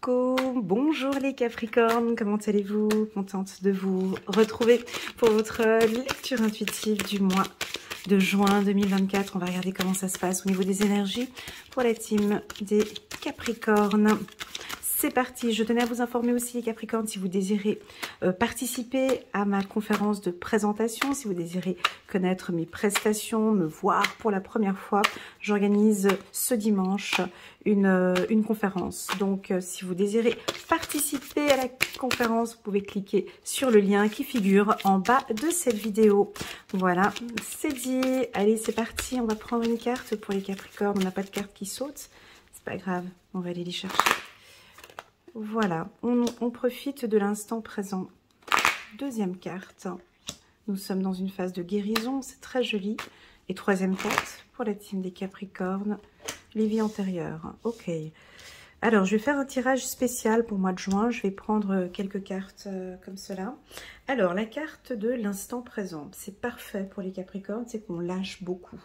Coucou, bonjour les Capricornes, comment allez-vous? Contente de vous retrouver pour votre lecture intuitive du mois de juin 2024. On va regarder comment ça se passe au niveau des énergies pour la team des Capricornes. C'est parti, je tenais à vous informer aussi les Capricornes, si vous désirez participer à ma conférence de présentation, si vous désirez connaître mes prestations, me voir pour la première fois, j'organise ce dimanche une conférence. Donc si vous désirez participer à la conférence, vous pouvez cliquer sur le lien qui figure en bas de cette vidéo. Voilà, c'est dit. Allez, c'est parti, on va prendre une carte pour les Capricornes. On n'a pas de carte qui saute, c'est pas grave, on va aller les chercher. Voilà, on profite de l'instant présent. Deuxième carte, nous sommes dans une phase de guérison, c'est très joli. Et troisième carte, pour la team des Capricornes, les vies antérieures. Ok, alors je vais faire un tirage spécial pour le mois de juin. Je vais prendre quelques cartes comme cela. Alors, la carte de l'instant présent, c'est parfait pour les Capricornes, c'est qu'on lâche beaucoup.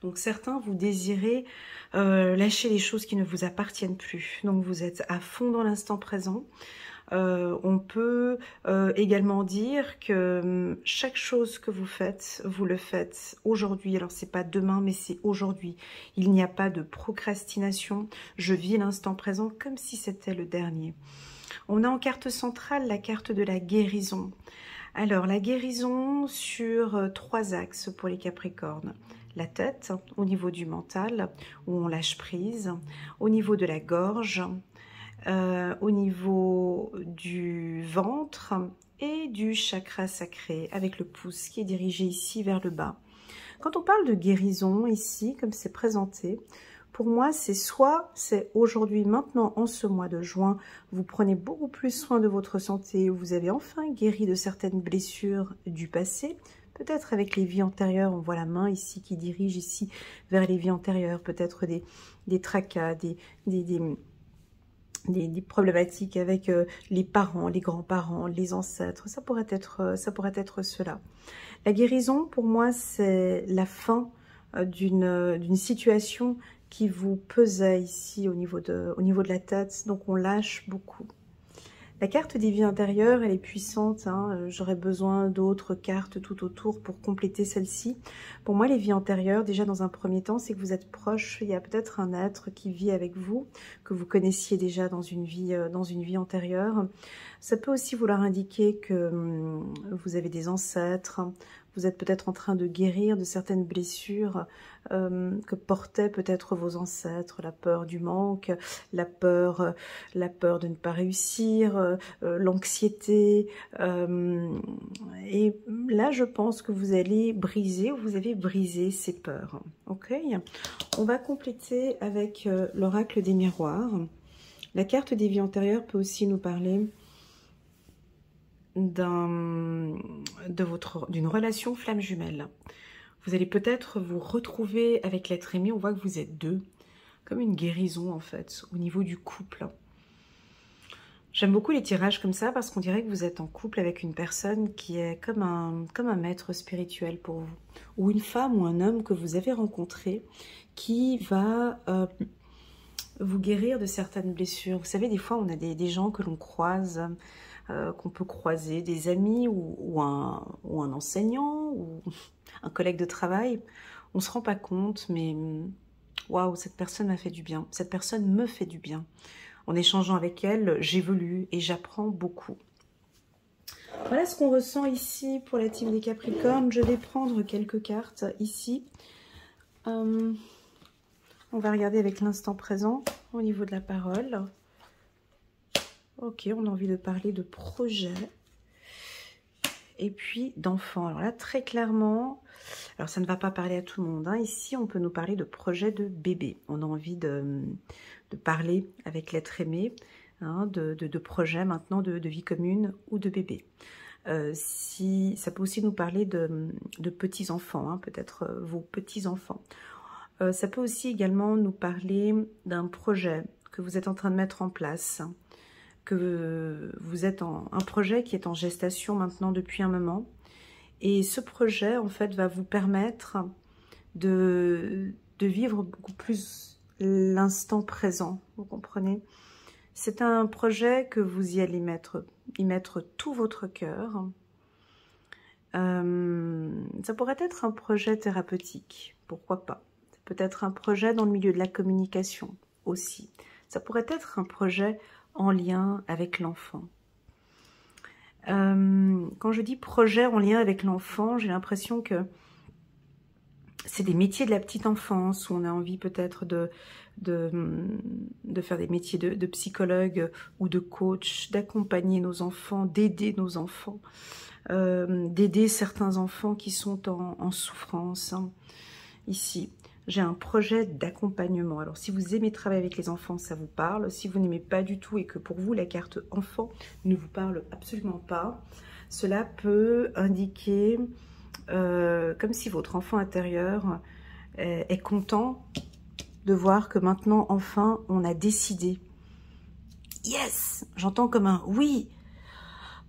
Donc certains, vous désirez lâcher les choses qui ne vous appartiennent plus. Donc vous êtes à fond dans l'instant présent. On peut également dire que chaque chose que vous le faites aujourd'hui. Alors c'est pas demain, mais c'est aujourd'hui. Il n'y a pas de procrastination. Je vis l'instant présent comme si c'était le dernier. On a en carte centrale la carte de la guérison. Alors la guérison sur trois axes pour les Capricornes. La tête, au niveau du mental, où on lâche prise, au niveau de la gorge, au niveau du ventre et du chakra sacré, avec le pouce qui est dirigé ici vers le bas. Quand on parle de guérison ici, comme c'est présenté, pour moi, c'est aujourd'hui, maintenant, en ce mois de juin, vous prenez beaucoup plus soin de votre santé, vous avez enfin guéri de certaines blessures du passé. Peut-être avec les vies antérieures, on voit la main ici qui dirige ici vers les vies antérieures, peut-être des tracas, des problématiques avec les parents, les grands-parents, les ancêtres. Ça pourrait être cela. La guérison, pour moi, c'est la fin d'une situation qui vous pesait ici au niveau de la tête. Donc on lâche beaucoup. La carte des vies intérieures, elle est puissante, hein. J'aurais besoin d'autres cartes tout autour pour compléter celle-ci. Pour moi, les vies antérieures, déjà dans un premier temps, c'est que vous êtes proche. Il y a peut-être un être qui vit avec vous, que vous connaissiez déjà dans une vie antérieure. Ça peut aussi vouloir indiquer que vous avez des ancêtres. Vous êtes peut-être en train de guérir de certaines blessures que portaient peut-être vos ancêtres, la peur du manque, la peur de ne pas réussir, l'anxiété. Et là, je pense que vous allez briser, ou vous avez brisé ces peurs. Ok, on va compléter avec l'oracle des miroirs. La carte des vies antérieures peut aussi nous parler d'une relation flamme jumelle. Vous allez peut-être vous retrouver avec l'être aimé. On voit que vous êtes deux, comme une guérison en fait, au niveau du couple. J'aime beaucoup les tirages comme ça parce qu'on dirait que vous êtes en couple avec une personne qui est comme un maître spirituel pour vous. Ou une femme ou un homme que vous avez rencontré qui va vous guérir de certaines blessures. Vous savez, des fois, on a des gens que l'on croise, qu'on peut croiser, des amis ou un enseignant ou un collègue de travail. On ne se rend pas compte, mais waouh, cette personne m'a fait du bien. Cette personne me fait du bien. En échangeant avec elle, j'évolue et j'apprends beaucoup. Voilà ce qu'on ressent ici pour la team des Capricornes. Je vais prendre quelques cartes ici. On va regarder avec l'instant présent au niveau de la parole. Ok, on a envie de parler de projet et puis d'enfants. Alors là, très clairement, alors ça ne va pas parler à tout le monde, hein. Ici, on peut nous parler de projet de bébé. On a envie de parler avec l'être aimé, hein, de projet maintenant, de vie commune ou de bébé. Si, ça peut aussi nous parler de petits-enfants, hein, peut-être vos petits-enfants. Ça peut aussi également nous parler d'un projet que vous êtes en train de mettre en place, que vous êtes un projet qui est en gestation maintenant depuis un moment. Et ce projet, en fait, va vous permettre de vivre beaucoup plus l'instant présent, vous comprenez? C'est un projet que vous y allez y mettre tout votre cœur. Ça pourrait être un projet thérapeutique, pourquoi pas. Ça peut être un projet dans le milieu de la communication aussi. Ça pourrait être un projet en lien avec l'enfant. Quand je dis projet en lien avec l'enfant, j'ai l'impression que c'est des métiers de la petite enfance où on a envie peut-être de faire des métiers de psychologue ou de coach, d'accompagner nos enfants, d'aider nos enfants, d'aider certains enfants qui sont en souffrance. Ici, j'ai un projet d'accompagnement. Alors, si vous aimez travailler avec les enfants, ça vous parle. Si vous n'aimez pas du tout et que pour vous, la carte enfant ne vous parle absolument pas, cela peut indiquer comme si votre enfant intérieur est content de voir que maintenant, enfin, on a décidé. Yes! J'entends comme un oui.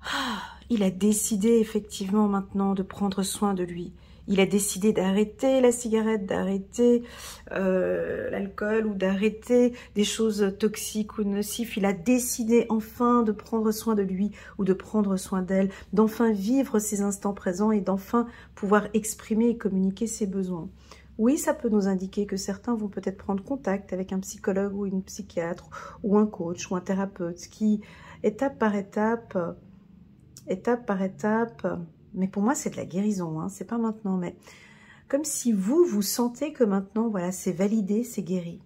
Ah, il a décidé effectivement maintenant de prendre soin de lui. Il a décidé d'arrêter la cigarette, d'arrêter l'alcool ou d'arrêter des choses toxiques ou nocives. Il a décidé enfin de prendre soin de lui ou de prendre soin d'elle, d'enfin vivre ses instants présents et d'enfin pouvoir exprimer et communiquer ses besoins. Oui, ça peut nous indiquer que certains vont peut-être prendre contact avec un psychologue ou une psychiatre ou un coach ou un thérapeute qui, étape par étape, mais pour moi c'est de la guérison, hein, c'est pas maintenant, mais comme si vous sentez que maintenant, voilà, c'est validé, c'est guéri.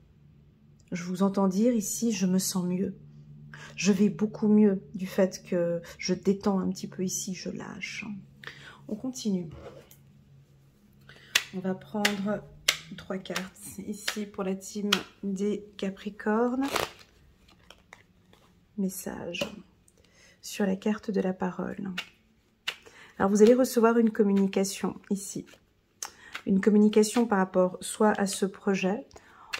Je vous entends dire ici, je me sens mieux. Je vais beaucoup mieux du fait que je détends un petit peu ici, je lâche. On continue. On va prendre 3 cartes ici pour la team des Capricornes. Message sur la carte de la parole. Alors, vous allez recevoir une communication ici. Une communication par rapport soit à ce projet.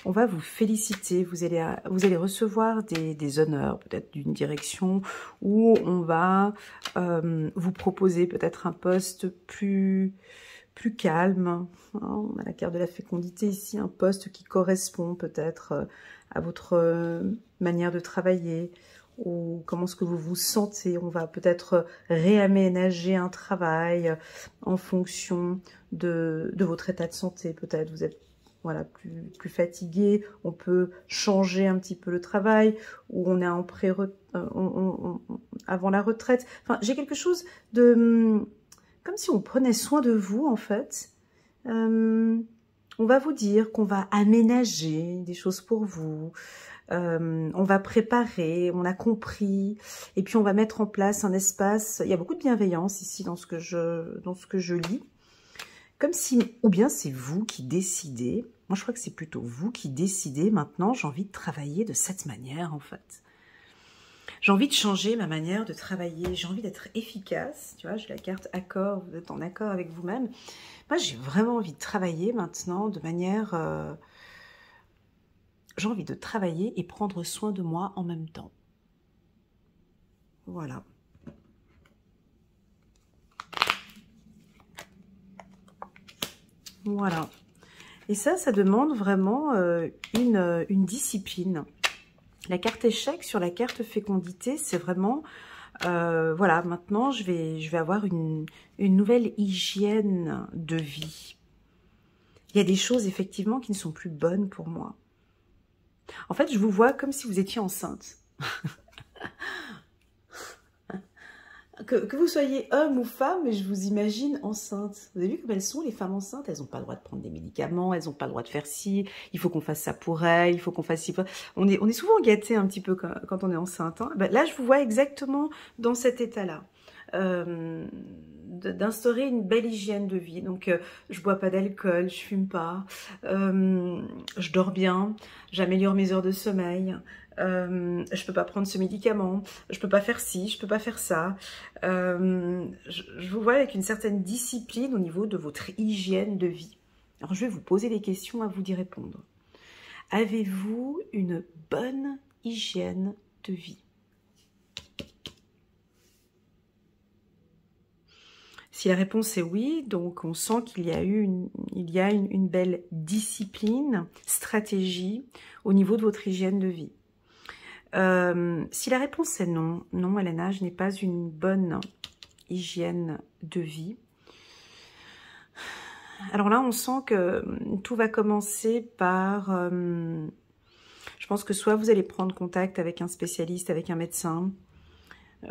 On va vous féliciter. Vous allez recevoir des honneurs, peut-être d'une direction, où on va vous proposer peut-être un poste plus calme. On a la carte de la fécondité ici, un poste qui correspond peut-être à votre manière de travailler, ou comment est-ce que vous vous sentez. On va peut-être réaménager un travail en fonction de votre état de santé. Peut-être vous êtes voilà, plus fatigué, on peut changer un petit peu le travail, ou on est en avant la retraite. Enfin, j'ai quelque chose de... comme si on prenait soin de vous, en fait. On va vous dire qu'on va aménager des choses pour vous. On va préparer, on a compris, et puis on va mettre en place un espace. Il y a beaucoup de bienveillance ici dans ce que je lis, comme si, ou bien c'est vous qui décidez. Moi je crois que c'est plutôt vous qui décidez. Maintenant j'ai envie de travailler de cette manière en fait. J'ai envie de changer ma manière de travailler, j'ai envie d'être efficace. Tu vois, j'ai la carte accord, vous êtes en accord avec vous-même. Moi j'ai vraiment envie de travailler maintenant de manière... j'ai envie de travailler et prendre soin de moi en même temps. Voilà. Voilà. Et ça demande vraiment une discipline. La carte échec sur la carte fécondité, c'est vraiment... voilà, maintenant, je vais avoir une nouvelle hygiène de vie. Il y a des choses, effectivement, qui ne sont plus bonnes pour moi. En fait, je vous vois comme si vous étiez enceinte. que vous soyez homme ou femme, je vous imagine enceinte. Vous avez vu comme elles sont, les femmes enceintes? Elles n'ont pas le droit de prendre des médicaments, elles n'ont pas le droit de faire ci, il faut qu'on fasse ça pour elles, il faut qu'on fasse ci. On est souvent gâtés un petit peu quand on est enceinte. Hein. Ben là, je vous vois exactement dans cet état-là. D'instaurer une belle hygiène de vie. Donc, je bois pas d'alcool, je fume pas, je dors bien, j'améliore mes heures de sommeil, je peux pas prendre ce médicament, je peux pas faire ci, je peux pas faire ça. Je vous vois avec une certaine discipline au niveau de votre hygiène de vie. Alors, je vais vous poser des questions, à vous d'y répondre. Avez-vous une bonne hygiène de vie? Si la réponse est oui, donc on sent qu'il y a une belle discipline, stratégie au niveau de votre hygiène de vie. Si la réponse est non, non, Elena, je n'ai pas une bonne hygiène de vie. Alors là, on sent que tout va commencer par... je pense que soit vous allez prendre contact avec un spécialiste, avec un médecin.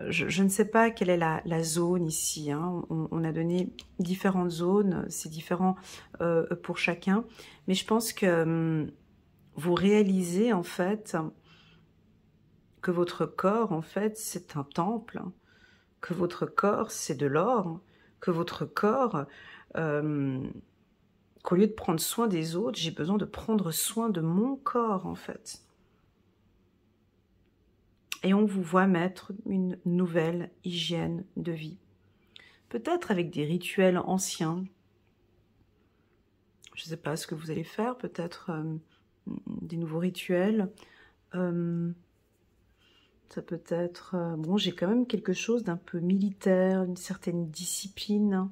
Je ne sais pas quelle est la zone ici. Hein. On a donné différentes zones, c'est différent pour chacun. Mais je pense que vous réalisez en fait que votre corps, en fait, c'est un temple, que votre corps, c'est de l'or, que votre corps, qu'au lieu de prendre soin des autres, j'ai besoin de prendre soin de mon corps, en fait. Et on vous voit mettre une nouvelle hygiène de vie. Peut-être avec des rituels anciens. Je ne sais pas ce que vous allez faire, peut-être des nouveaux rituels. Ça peut être... bon, j'ai quand même quelque chose d'un peu militaire, une certaine discipline.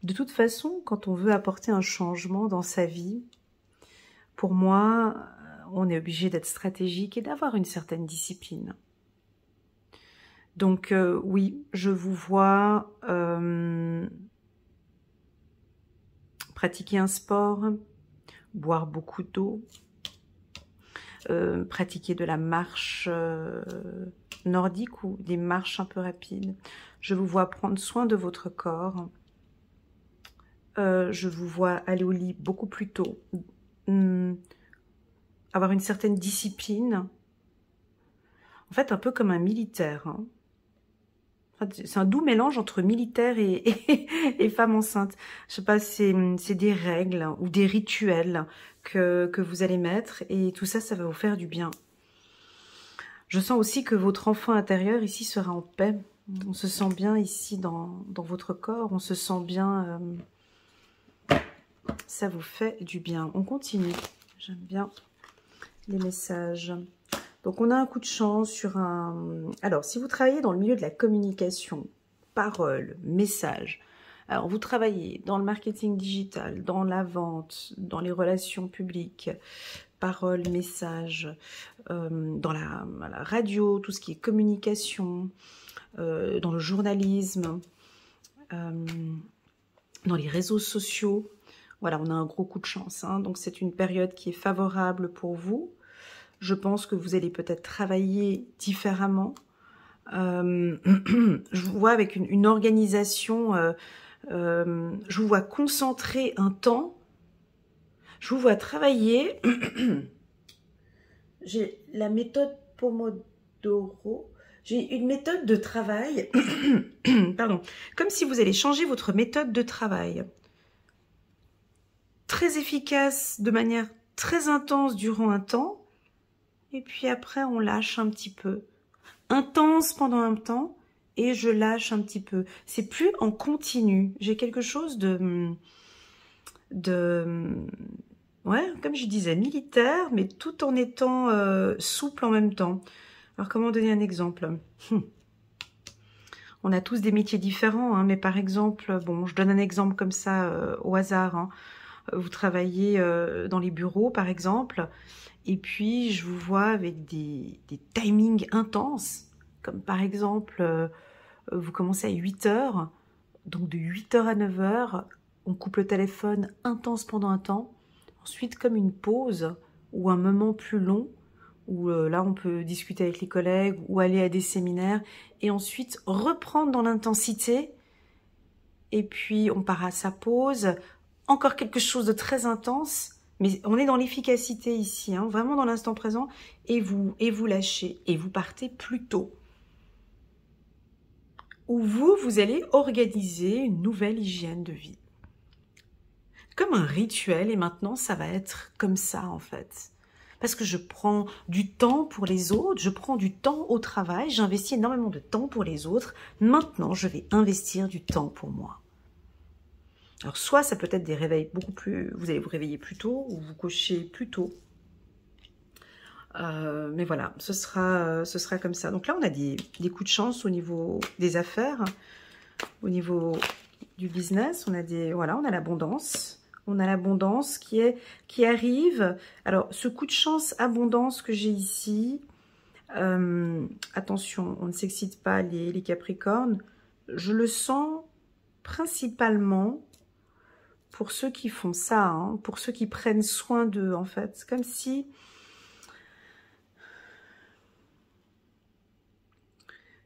De toute façon, quand on veut apporter un changement dans sa vie, pour moi, on est obligé d'être stratégique et d'avoir une certaine discipline. Donc oui, je vous vois pratiquer un sport, boire beaucoup d'eau, pratiquer de la marche nordique ou des marches un peu rapides. Je vous vois prendre soin de votre corps. Je vous vois aller au lit beaucoup plus tôt. Avoir une certaine discipline. En fait, un peu comme un militaire. Hein. C'est un doux mélange entre militaire et femme enceinte. Je sais pas, c'est des règles ou des rituels que vous allez mettre. Et tout ça, ça va vous faire du bien. Je sens aussi que votre enfant intérieur ici sera en paix. On se sent bien ici dans votre corps. On se sent bien... ça vous fait du bien. On continue. J'aime bien les messages. Donc, on a un coup de chance sur un... Alors, si vous travaillez dans le milieu de la communication, parole, message, alors vous travaillez dans le marketing digital, dans la vente, dans les relations publiques, parole, message, dans la radio, tout ce qui est communication, dans le journalisme, dans les réseaux sociaux. Voilà, on a un gros coup de chance. Hein. Donc, c'est une période qui est favorable pour vous. Je pense que vous allez peut-être travailler différemment. Je vous vois avec une organisation, je vous vois concentrer un temps. Je vous vois travailler. J'ai la méthode Pomodoro. J'ai une méthode de travail. Pardon. Comme si vous allez changer votre méthode de travail. Très efficace, de manière très intense durant un temps. Et puis après, on lâche un petit peu. Intense pendant un temps et je lâche un petit peu. C'est plus en continu. J'ai quelque chose de... Ouais, comme je disais, militaire, mais tout en étant souple en même temps. Alors, comment donner un exemple? On a tous des métiers différents, hein, mais par exemple, bon, je donne un exemple comme ça au hasard. Hein. Vous travaillez dans les bureaux, par exemple, et puis je vous vois avec des timings intenses, comme par exemple, vous commencez à 8 h, donc de 8 h à 9 h, on coupe le téléphone intense pendant un temps, ensuite comme une pause ou un moment plus long, où là on peut discuter avec les collègues ou aller à des séminaires, et ensuite reprendre dans l'intensité, et puis on part à sa pause, encore quelque chose de très intense, mais on est dans l'efficacité ici, hein, vraiment dans l'instant présent, et vous lâchez, et vous partez plus tôt. Où vous allez organiser une nouvelle hygiène de vie. Comme un rituel, et maintenant ça va être comme ça en fait. Parce que je prends du temps pour les autres, je prends du temps au travail, j'investis énormément de temps pour les autres, maintenant je vais investir du temps pour moi. Alors, soit ça peut être des réveils beaucoup plus... Vous allez vous réveiller plus tôt ou vous coucher plus tôt. Mais voilà, ce sera comme ça. Donc là, on a des coups de chance au niveau des affaires, au niveau du business. On a on a l'abondance. On a l'abondance qui arrive. Alors, ce coup de chance, abondance que j'ai ici, Attention, on ne s'excite pas les Capricornes. Je le sens principalement pour ceux qui font ça, hein, pour ceux qui prennent soin d'eux, en fait. C'est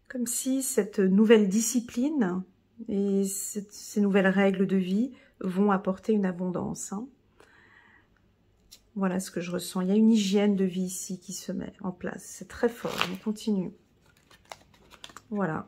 comme si cette nouvelle discipline et ces nouvelles règles de vie vont apporter une abondance. Hein. Voilà ce que je ressens. Il y a une hygiène de vie ici qui se met en place. C'est très fort. On continue. Voilà.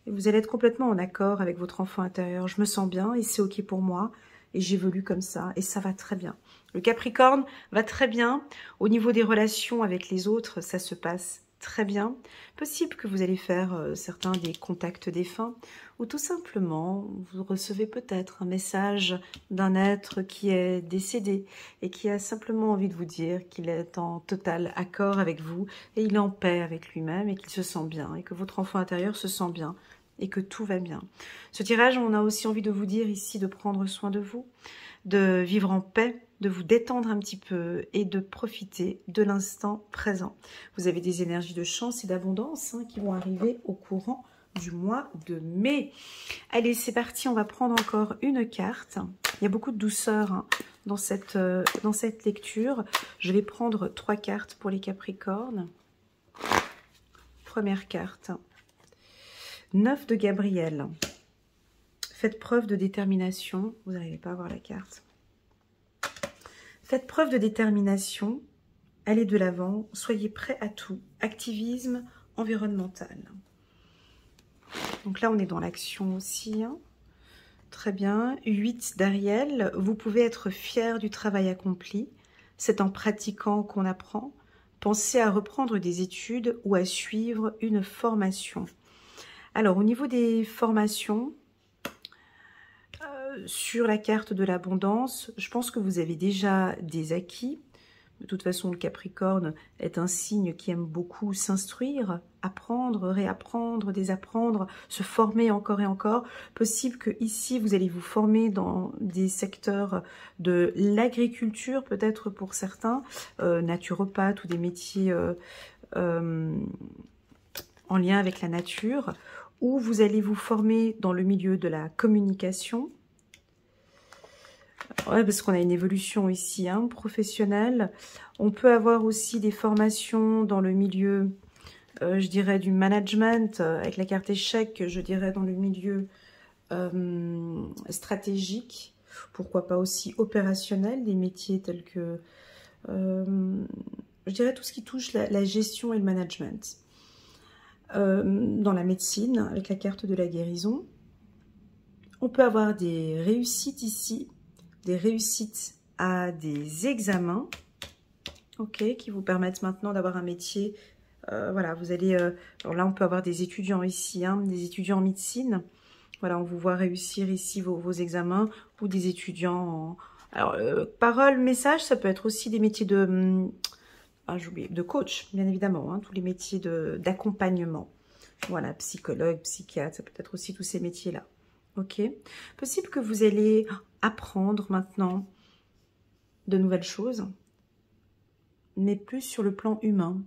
Et vous allez être complètement en accord avec votre enfant intérieur. Je me sens bien et c'est OK pour moi. Et j'évolue comme ça. Et ça va très bien. Le Capricorne va très bien. Au niveau des relations avec les autres, ça se passe très bien. Possible que vous allez faire certains des contacts défunts. Ou tout simplement, vous recevez peut-être un message d'un être qui est décédé et qui a simplement envie de vous dire qu'il est en total accord avec vous et il est en paix avec lui-même et qu'il se sent bien et que votre enfant intérieur se sent bien et que tout va bien. Ce tirage, on a aussi envie de vous dire ici de prendre soin de vous, de vivre en paix, de vous détendre un petit peu et de profiter de l'instant présent. Vous avez des énergies de chance et d'abondance qui vont arriver au courant du mois de mai. Allez, c'est parti, on va prendre encore une carte. Il y a beaucoup de douceur dans cette lecture. Je vais prendre 3 cartes pour les Capricornes. Première carte. 9 de Gabriel. Faites preuve de détermination. Vous n'arrivez pas à voir la carte. Faites preuve de détermination. Allez de l'avant. Soyez prêts à tout. Activisme environnemental. Donc là, on est dans l'action aussi. Hein. Très bien. 8 d'Ariel. Vous pouvez être fier du travail accompli. C'est en pratiquant qu'on apprend. Pensez à reprendre des études ou à suivre une formation. Alors, au niveau des formations, sur la carte de l'abondance, je pense que vous avez déjà des acquis. De toute façon, le Capricorne est un signe qui aime beaucoup s'instruire, apprendre, réapprendre, désapprendre, se former encore et encore. Possible que ici, vous allez vous former dans des secteurs de l'agriculture, peut-être pour certains, naturopathes ou des métiers en lien avec la nature, ou vous allez vous former dans le milieu de la communication. Ouais, parce qu'on a une évolution ici, professionnelle. On peut avoir aussi des formations dans le milieu, je dirais, du management, avec la carte échec, je dirais, dans le milieu stratégique. Pourquoi pas aussi opérationnel, des métiers tels que, je dirais, tout ce qui touche la gestion et le management. Dans la médecine, avec la carte de la guérison. On peut avoir des réussites ici, des réussites à des examens, ok, qui vous permettent maintenant d'avoir un métier. Voilà, vous allez. Alors là, on peut avoir des étudiants ici, des étudiants en médecine. Voilà, on vous voit réussir ici vos examens ou des étudiants en. Alors, parole, message, ça peut être aussi des métiers de. J'ai oublié, de coach, bien évidemment, tous les métiers d'accompagnement. Voilà, psychologue, psychiatre, ça peut être aussi tous ces métiers-là. Ok. Possible que vous allez apprendre maintenant de nouvelles choses, mais plus sur le plan humain.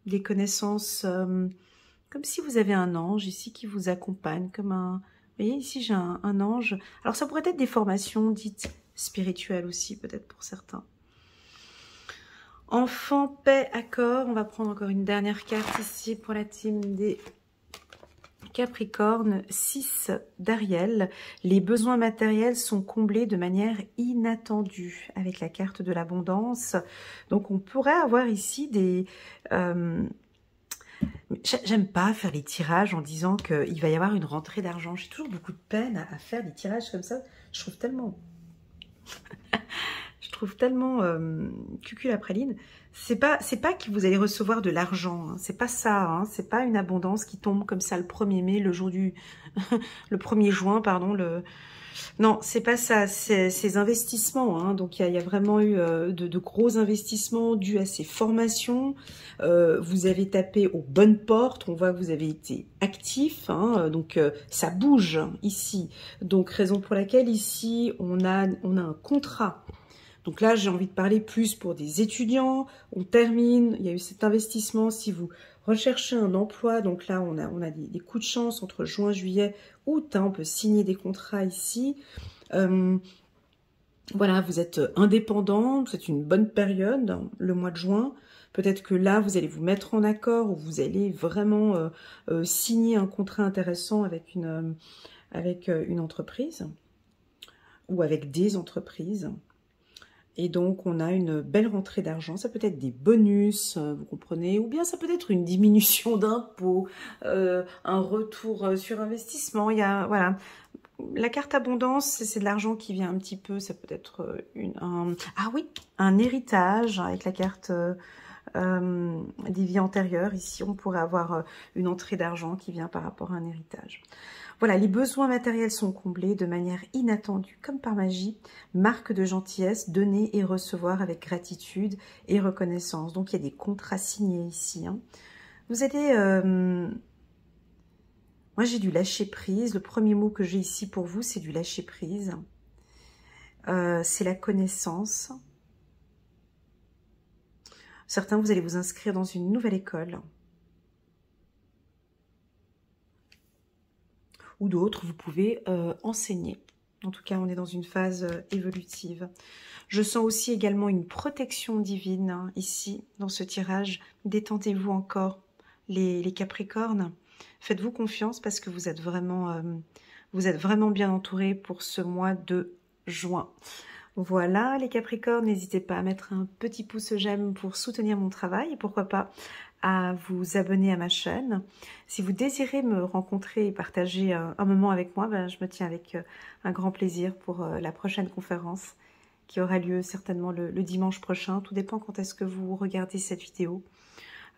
Des connaissances, comme si vous avez un ange ici qui vous accompagne, comme un... Vous voyez, ici j'ai un ange. Alors ça pourrait être des formations dites spirituelles aussi, peut-être pour certains. Enfant, paix, accord. On va prendre encore une dernière carte ici pour la team des Capricorne. 6 d'Ariel. Les besoins matériels sont comblés de manière inattendue avec la carte de l'abondance. Donc on pourrait avoir ici des... J'aime pas faire les tirages en disant qu'il va y avoir une rentrée d'argent. J'ai toujours beaucoup de peine à faire des tirages comme ça. Je trouve tellement... cucul à praline. C'est pas que vous allez recevoir de l'argent, c'est pas ça, c'est pas une abondance qui tombe comme ça le 1er mai, le jour du le 1er juin, pardon, non, c'est pas ça, c'est ces investissements, donc il y a vraiment eu de gros investissements dus à ces formations. Vous avez tapé aux bonnes portes, on voit que vous avez été actif, donc ça bouge ici. Donc raison pour laquelle ici on a un contrat. Donc là, j'ai envie de parler plus pour des étudiants. On termine, il y a eu cet investissement. Si vous recherchez un emploi. Donc là, on a des coups de chance entre juin, juillet, août. Hein, on peut signer des contrats ici. Voilà, vous êtes indépendant, c'est une bonne période, le mois de juin. Peut-être que là, vous allez vous mettre en accord ou vous allez vraiment signer un contrat intéressant avec une entreprise ou avec des entreprises. Et donc, on a une belle rentrée d'argent. Ça peut être des bonus, vous comprenez, ou bien ça peut être une diminution d'impôts, un retour sur investissement. Il y a, voilà. La carte abondance, c'est de l'argent qui vient un petit peu, ça peut être un héritage avec la carte des vies antérieures. Ici, on pourrait avoir une entrée d'argent qui vient par rapport à un héritage. Voilà, les besoins matériels sont comblés de manière inattendue, comme par magie. Marque de gentillesse, donner et recevoir avec gratitude et reconnaissance. Donc, il y a des contrats signés ici. Hein. Vous allez... moi, j'ai du lâcher-prise. Le premier mot que j'ai ici pour vous, c'est du lâcher-prise. C'est la connaissance. Certains, vous allez vous inscrire dans une nouvelle école. Ou d'autres, vous pouvez enseigner. En tout cas, on est dans une phase évolutive. Je sens aussi également une protection divine hein, ici, dans ce tirage. Détendez-vous encore, les Capricornes. Faites-vous confiance parce que vous êtes vraiment bien entourés pour ce mois de juin. Voilà, les Capricornes, n'hésitez pas à mettre un petit pouce j'aime pour soutenir mon travail et pourquoi pas à vous abonner à ma chaîne. Si vous désirez me rencontrer et partager un moment avec moi, ben, je me tiens avec un grand plaisir pour la prochaine conférence qui aura lieu certainement le dimanche prochain. Tout dépend quand est-ce que vous regardez cette vidéo.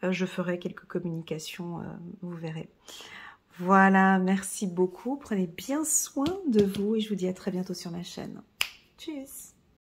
Je ferai quelques communications, vous verrez. Voilà, merci beaucoup. Prenez bien soin de vous et je vous dis à très bientôt sur ma chaîne. Tchuss!